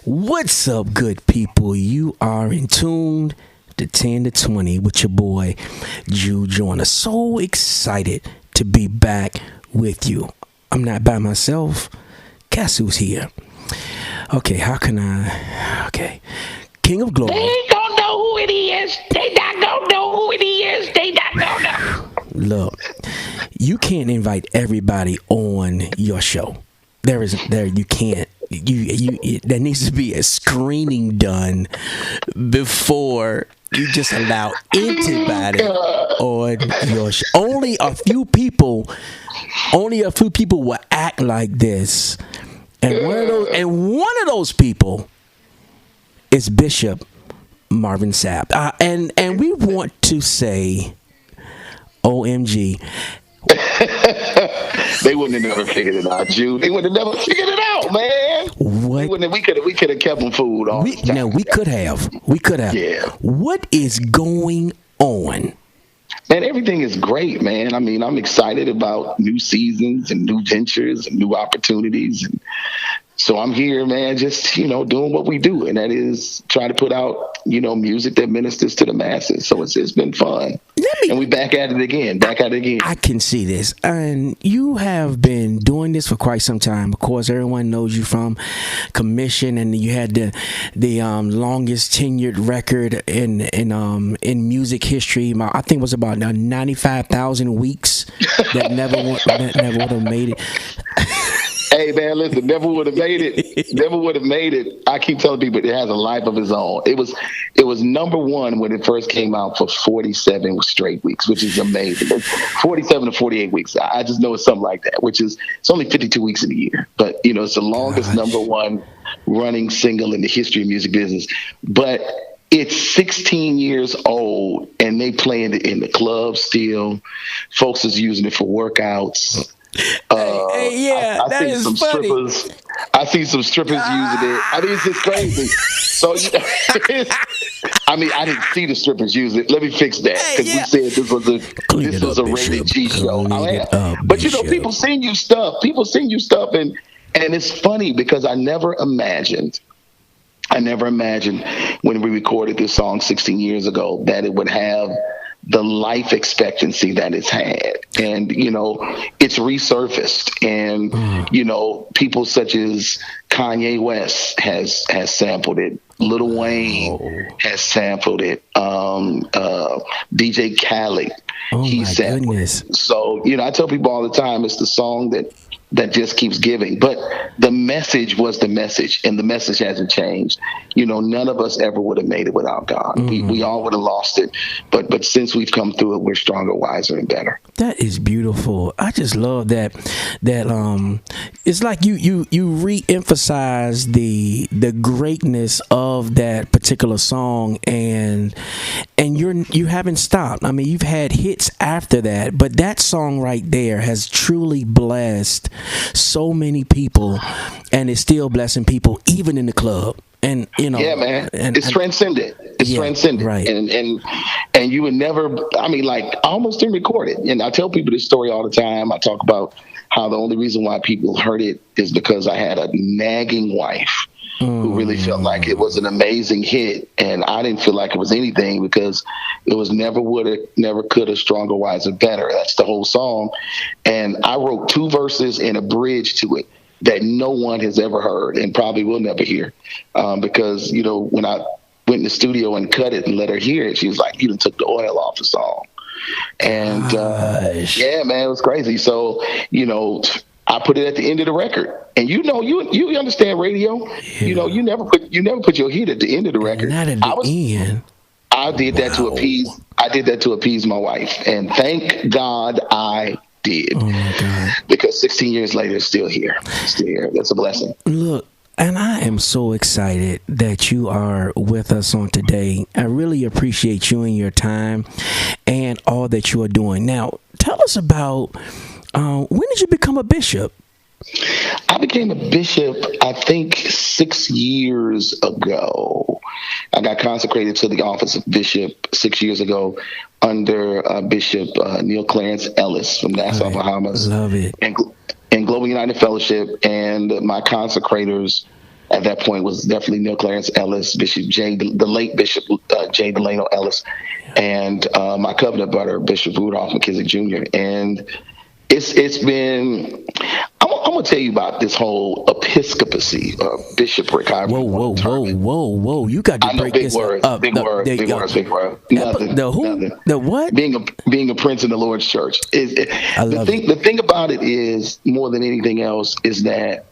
What's up, good people? You are in tune to 10 to 20 with your boy, Jew Joyner. So excited to be back with you. I'm not by myself. Guess who's here? Okay, how can I? Okay. King of Glory. They ain't gonna know who it is. They not gonna know who it is. They not gonna know. Look, you can't invite everybody on your show. You can't. There needs to be a screening done before you just allow anybody on your show. Only a few people will act like this, and one of those people is Bishop Marvin Sapp, and we want to say, OMG. They wouldn't have never figured it out, Jude. They would have never figured it out, man. What? We could have kept them fooled all the time. No, we could have. Yeah. What is going on? Man, everything is great, man. I mean, I'm excited about new seasons and new ventures and new opportunities. And so I'm here, man, just, doing what we do. And that is try to put out, music that ministers to the masses. So it's been fun. And we back at it again. I can see this. And you have been doing this for quite some time. Of course, everyone knows you from Commission, and you had the longest tenured record in music history. I think it was about 95,000 weeks that never would have made it. Hey, man, listen, never would have made it. I keep telling people it has a life of its own. It was number one when it first came out for 47 straight weeks, which is amazing. 47 to 48 weeks. I just know it's something like that, it's only 52 weeks in a year. But, it's the longest number one running single in the history of music business. But it's 16 years old, and they playing it in the club still. Folks is using it for workouts. That is some funny. Strippers. I see some strippers using it. I mean, it's just crazy. So, I didn't see the strippers use it. Let me fix that, because we said this was a rated G show. But people send you stuff. And it's funny because I never imagined when we recorded this song 16 years ago that it would have the life expectancy that it's had. And, it's resurfaced. And, people such as Kanye West has sampled it. Lil Wayne has sampled it. DJ Khaled, he sampled it. So, I tell people all the time, it's the song that just keeps giving. But the message was the message, and the message hasn't changed. None of us ever would have made it without God. We all would have lost it. But since we've come through it, we're stronger, wiser, and better. That is beautiful. I just love that it's like you re-emphasize the greatness of that particular song, and you haven't stopped. I mean, you've had hits after that, but that song right there has truly blessed so many people, and it's still blessing people even in the club. And yeah, man, it's transcendent. It's transcendent, right? And you would never. I almost didn't record it. And I tell people this story all the time. I talk about how the only reason why people heard it is because I had a nagging wife who really felt like it was an amazing hit, and I didn't feel like it was anything because it was never woulda, never coulda, stronger, wiser, better. That's the whole song, and I wrote 2 verses and a bridge to it that no one has ever heard and probably will never hear, because when I went in the studio and cut it and let her hear it, she was like, "You done took the oil off the song," and yeah, man, it was crazy. So I put it at the end of the record, and you understand radio. Yeah. You never put your hit at the end of the record. Not at the end. I did that to appease. I did that to appease my wife, and thank God I did. Oh my God! Because 16 years later, it's still here. That's a blessing. Look, and I am so excited that you are with us on today. I really appreciate you and your time and all that you are doing. Now, tell us about when did you become a bishop? I became a bishop, I think, 6 years ago. I got consecrated to the office of bishop 6 years ago under Bishop Neil Clarence Ellis from Nassau, Bahamas. Love it. And Global United Fellowship. And my consecrators at that point was definitely Neil Clarence Ellis, Bishop J, the late Bishop J. Delano Ellis, and my covenant brother, Bishop Rudolph McKissick Jr. And it's been. I'm gonna tell you about this whole episcopacy, bishopric. Whoa! You got to break big this words, up. big words. Nothing. The who? Nothing. The what? Being a prince in the Lord's church. The thing about it is, more than anything else, is that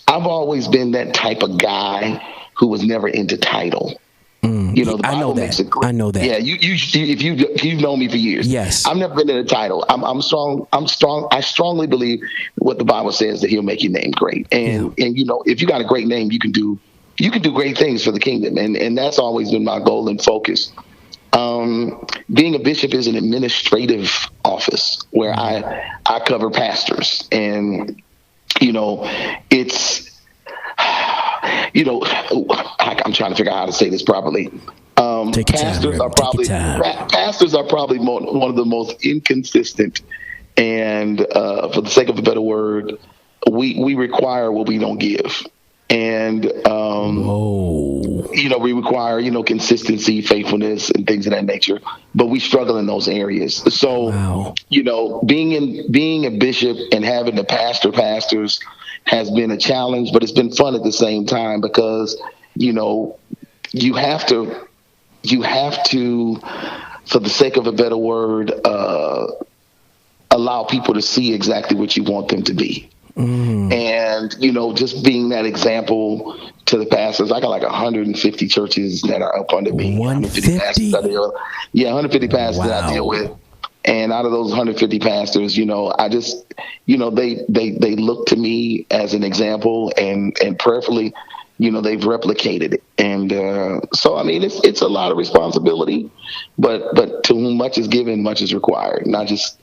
I've always been that type of guy who was never into title. You know, the Bible makes it clear. I know that. Yeah, if you've known me for years. Yes, I've never been in a title. I'm strong. I strongly believe what the Bible says, that He'll make your name great. And you know, if you got a great name, you can do great things for the kingdom. And that's always been my goal and focus. Being a bishop is an administrative office where I cover pastors, and you know, it's. You know, I'm trying to figure out how to say this properly. Pastors are probably one of the most inconsistent, and for the sake of a better word, we require what we don't give, and you know, we require, you know, consistency, faithfulness, and things of that nature, but we struggle in those areas. So you know, being a bishop and having to pastor pastors has been a challenge, but it's been fun at the same time, because, you know, you have to, for the sake of a better word, allow people to see exactly what you want them to be. And, you know, just being that example to the pastors. I got like 150 churches that are up under me. 150 pastors 150 pastors that I deal with. And out of those 150 pastors, you know, I just, you know, they look to me as an example, and prayerfully, you know, they've replicated it. And so, I mean, it's a lot of responsibility, but to whom much is given, much is required. And I just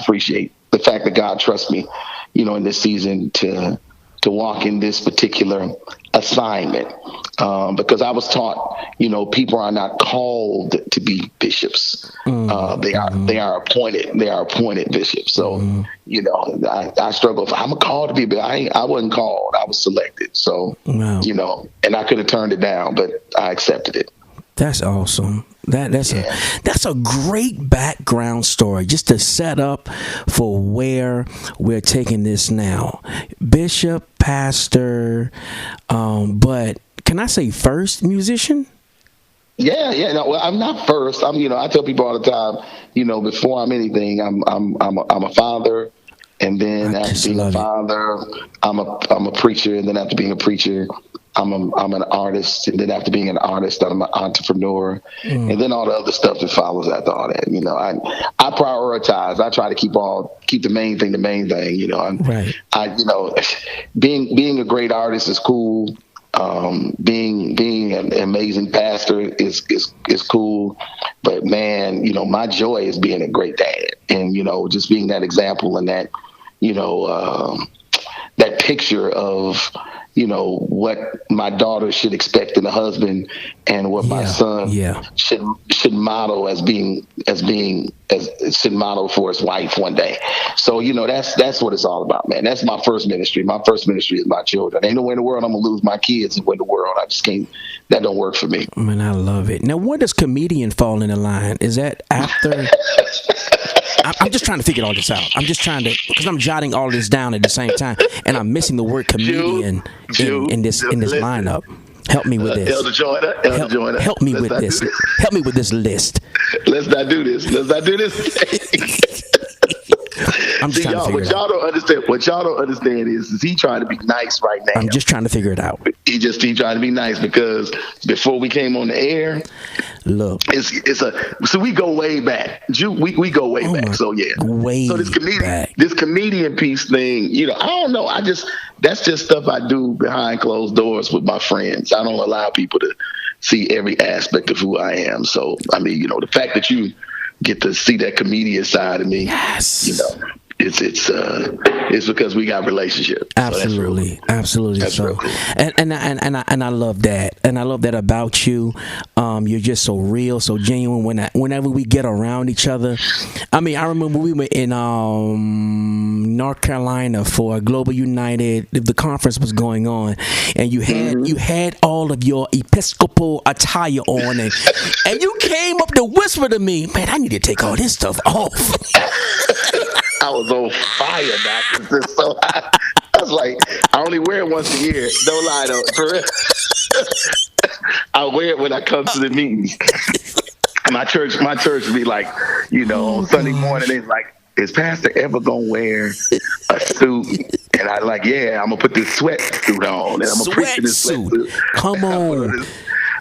appreciate the fact that God trusts me, you know, in this season to walk in this particular assignment, because I was taught, you know, people are not called to be bishops. They are appointed bishops. So, you know, I struggle. I'm called to be, but I wasn't called. I was selected. So, you know, and I could have turned it down, but I accepted it. That's awesome. That's a great background story, just to set up for where we're taking this now. Bishop, pastor, but can I say first musician? Yeah. No, well, I'm not first. You know, I tell people all the time, you know, before I'm anything, I'm a father, and then after being a father, I'm a preacher, and then after being a preacher, I'm an artist, and then after being an artist, I'm an entrepreneur, and then all the other stuff that follows after all that. You know, I prioritize. I try to keep the main thing the main thing. You know, you know, being a great artist is cool. Being an amazing pastor is cool, but man, you know, my joy is being a great dad, and you know, just being that example, and that, you know, that picture of, you know, what my daughter should expect in a husband, and what my son should model should model for his wife one day. So, you know, that's what it's all about, man. That's my first ministry. My first ministry is my children. Ain't no way in the world I'm gonna lose my kids and win the world. I just can't. That don't work for me. Man, I love it. Now, where does comedian fall in the line? Is that after? I'm just trying to figure all this out. I'm just trying to, because I'm jotting all this down at the same time, and I'm missing the word comedian in this lineup. Help me with this. Elder Joyner. Help me with this. Help me with this list. Let's not do this. I'm just trying to figure it out. What y'all don't understand is he trying to be nice right now. I'm just trying to figure it out. He trying to be nice, because before we came on the air, look, so we go way back. We go way back. So yeah, so this comedian piece thing, you know, I don't know. That's just stuff I do behind closed doors with my friends. I don't allow people to see every aspect of who I am. So I mean, you know, the fact that you get to see that comedian side of me, yes, you know, it's because we got relationship. Absolutely, So absolutely. that's So, real cool. and I love that, and I love that about you. You're just so real, so genuine. Whenever we get around each other, I mean, I remember we were in North Carolina for Global United. The conference was going on, and you had all of your Episcopal attire on, and you came up to whisper to me, "Man, I need to take all this stuff off." I was on fire, Doc. It's just so hot. I was like, I only wear it once a year. Don't lie though. For real. I wear it when I come to the meetings. My church be like, on Sunday morning, they're like, is Pastor ever gonna wear a suit? And I like, yeah, I'm gonna put this sweatsuit on, and I'm gonna preach in this sweatsuit. Come on.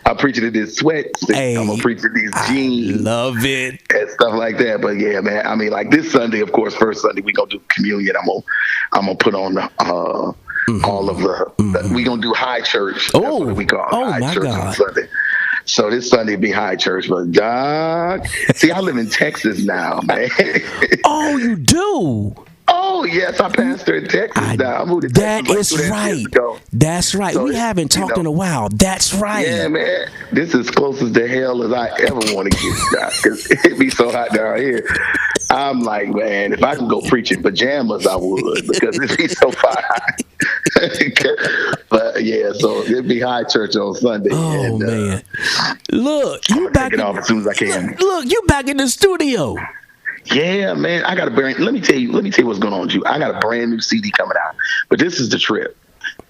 I'm preaching in this sweatsuit. Hey, I'm gonna preach in these jeans. Love it. And stuff like that. But yeah, man, I mean, like this Sunday, of course, first Sunday we gonna do communion. I'm gonna put on all of the we gonna do high church. That's what we call high church on Sunday. So this Sunday be high church, but Doc, see, I live in Texas now, man. Oh, you do? Oh yes, I pastor in Texas now. I moved to That Texas is right. That's right. So we haven't talked in a while. That's right. Yeah, man. This is closest to hell as I ever want to get, because it be so hot down here. I'm like, man, if I could go preach in pajamas, I would, because it be so hot. But yeah, so it'd be high church on Sunday. Oh man, look, you back take it off as soon as I can. Look, you back in the studio. Yeah, man. I got a brand. Let me tell you what's going on with you. I got a brand new CD coming out, but this is the trip.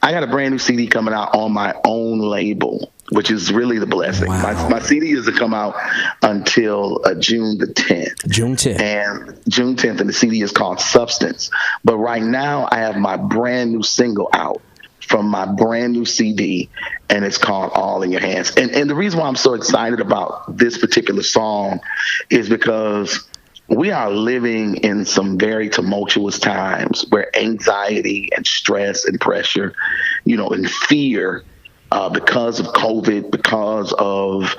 I got a brand new CD coming out on my own label, which is really the blessing. Wow. My CD doesn't come out until June the 10th. June 10th. And June 10th, and the CD is called Substance. But right now, I have my brand new single out from my brand new CD, and it's called All in Your Hands. And the reason why I'm so excited about this particular song is because we are living in some very tumultuous times where anxiety and stress and pressure, and fear, because of COVID, because of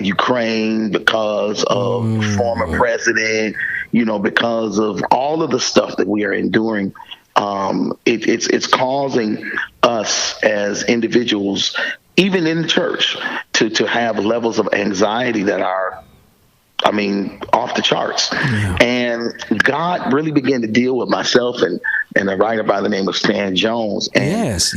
Ukraine, because of former president, because of all of the stuff that we are enduring, it's causing us as individuals, even in the church, to have levels of anxiety that are, off the charts. Yeah. And God really began to deal with myself and a writer by the name of Stan Jones. And yes.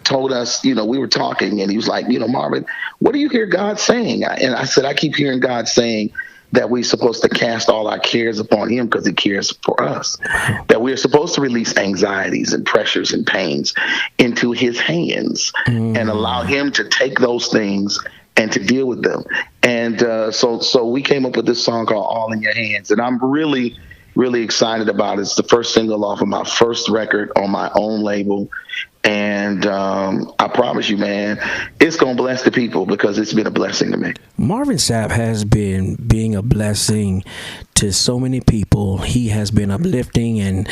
told us, we were talking, and he was like, Marvin, what do you hear God saying? And I said, I keep hearing God saying that we're supposed to cast all our cares upon him because he cares for us. That we're supposed to release anxieties and pressures and pains into his hands and allow him to take those things and to deal with them. And so we came up with this song called All in Your Hands. And I'm really, really excited about it. It's the first single off of my first record on my own label. And I promise you, man, it's going to bless the people because it's been a blessing to me. Marvin Sapp has been being a blessing to so many people. He has been uplifting, and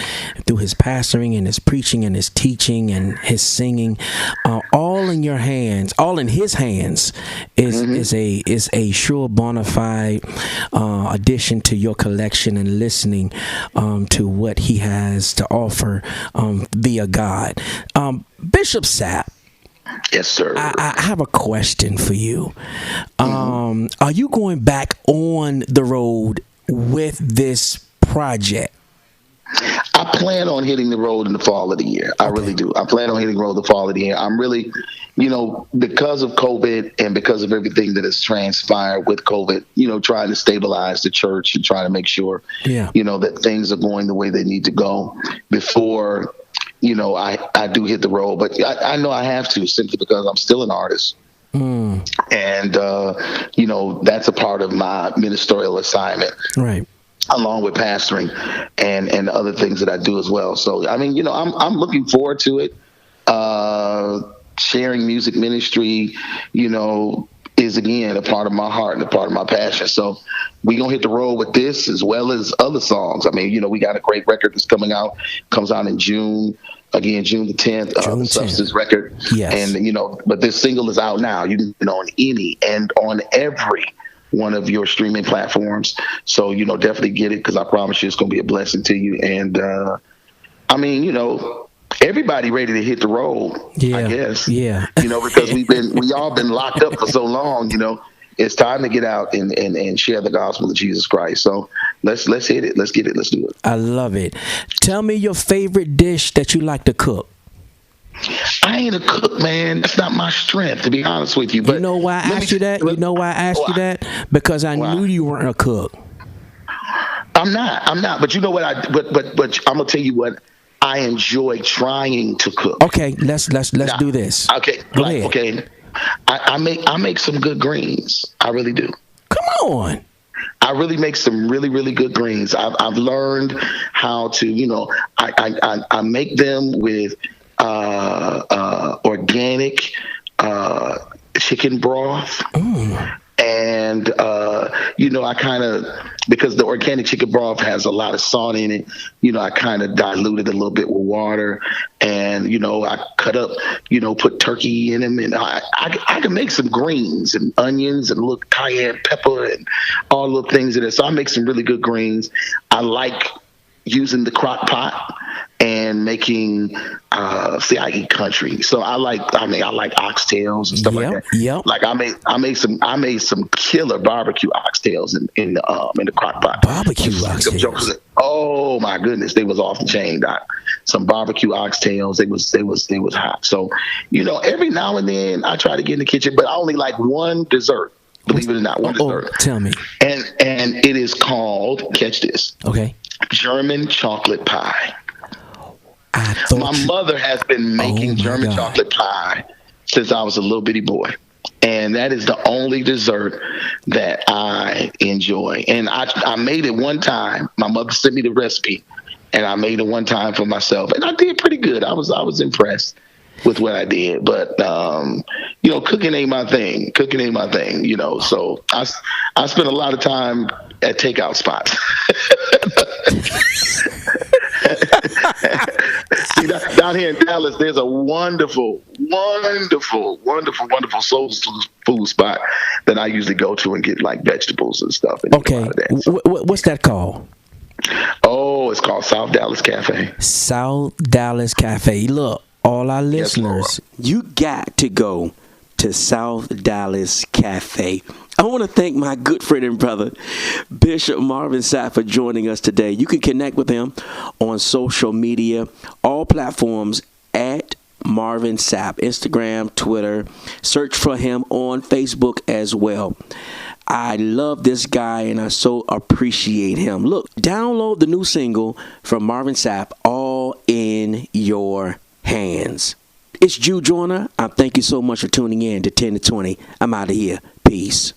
through his pastoring and his preaching and his teaching and his singing, all in your hands, all in his hands is a sure bona fide addition to your collection and listening to what he has to offer via God. Bishop Sapp. Yes, sir. I have a question for you. Are you going back on the road with this project? I plan on hitting the road in the fall of the year. I really do. I plan on hitting the road in the fall of the year. I'm really, because of COVID and because of everything that has transpired with COVID, trying to stabilize the church and trying to make sure, that things are going the way they need to go before, I do hit the road. But I know I have to, simply because I'm still an artist. And, that's a part of my ministerial assignment. Right. Along with pastoring and other things that I do as well. So, I'm looking forward to it. Sharing music ministry, is again a part of my heart and a part of my passion. So we gonna hit the road with this as well as other songs. We got a great record that's comes out in June. Again, June the 10th, the Substance record. Yes. And, but this single is out now. You can on any and on every one of your streaming platforms. So, definitely get it, because I promise you it's going to be a blessing to you. And I mean, everybody ready to hit the road, I guess. Yeah. Because we all been locked up for so long, it's time to get out and share the gospel of Jesus Christ. So let's hit it. Let's get it. Let's do it. I love it. Tell me your favorite dish that you like to cook. I ain't a cook, man. That's not my strength, to be honest with you. But you know why I asked you that? You know why I asked you that? Because I knew you weren't a cook. I'm not. But you know what? But I'm gonna tell you what. I enjoy trying to cook. Okay, let's do this. Okay, go ahead. Okay, I make some good greens. I really do. Come on. I really make some really, really good greens. I've learned how to, I make them with organic chicken broth. And, I kind of, because the organic chicken broth has a lot of salt in it, I kind of dilute it a little bit with water, and, I cut up, put turkey in them, and I can make some greens and onions and a little cayenne pepper and all little things in it. So I make some really good greens. I like using the crock pot and making I eat country, so I like oxtails and stuff like that. Yep. Like I made some killer barbecue oxtails in the crock pot. Barbecue oxtails. Oh my goodness, they was off the chain, Doc. Some barbecue oxtails. They was hot. So, every now and then I try to get in the kitchen, but I only like one dessert. Believe it or not, one dessert. Tell me. And it is called, catch this. Okay. German chocolate pie. My mother has been making German chocolate pie since I was a little bitty boy. And that is the only dessert that I enjoy. And I made it one time. My mother sent me the recipe, and I made it one time for myself. And I did pretty good. I was impressed with what I did. But, cooking ain't my thing. So I spent a lot of time at takeout spots. See, down here in Dallas, there's a wonderful soul food spot that I usually go to and get like vegetables and stuff. And okay, what's that called? Oh, it's called South Dallas Cafe. South Dallas Cafe. Look, all our listeners, you got to go to South Dallas Cafe. I want to thank my good friend and brother, Bishop Marvin Sapp, for joining us today. You can connect with him on social media, all platforms at Marvin Sapp, Instagram, Twitter. Search for him on Facebook as well. I love this guy, and I so appreciate him. Look, download the new single from Marvin Sapp, All in Your Hands. It's Jude Joyner. I thank you so much for tuning in to 10 to 20. I'm out of here. Peace.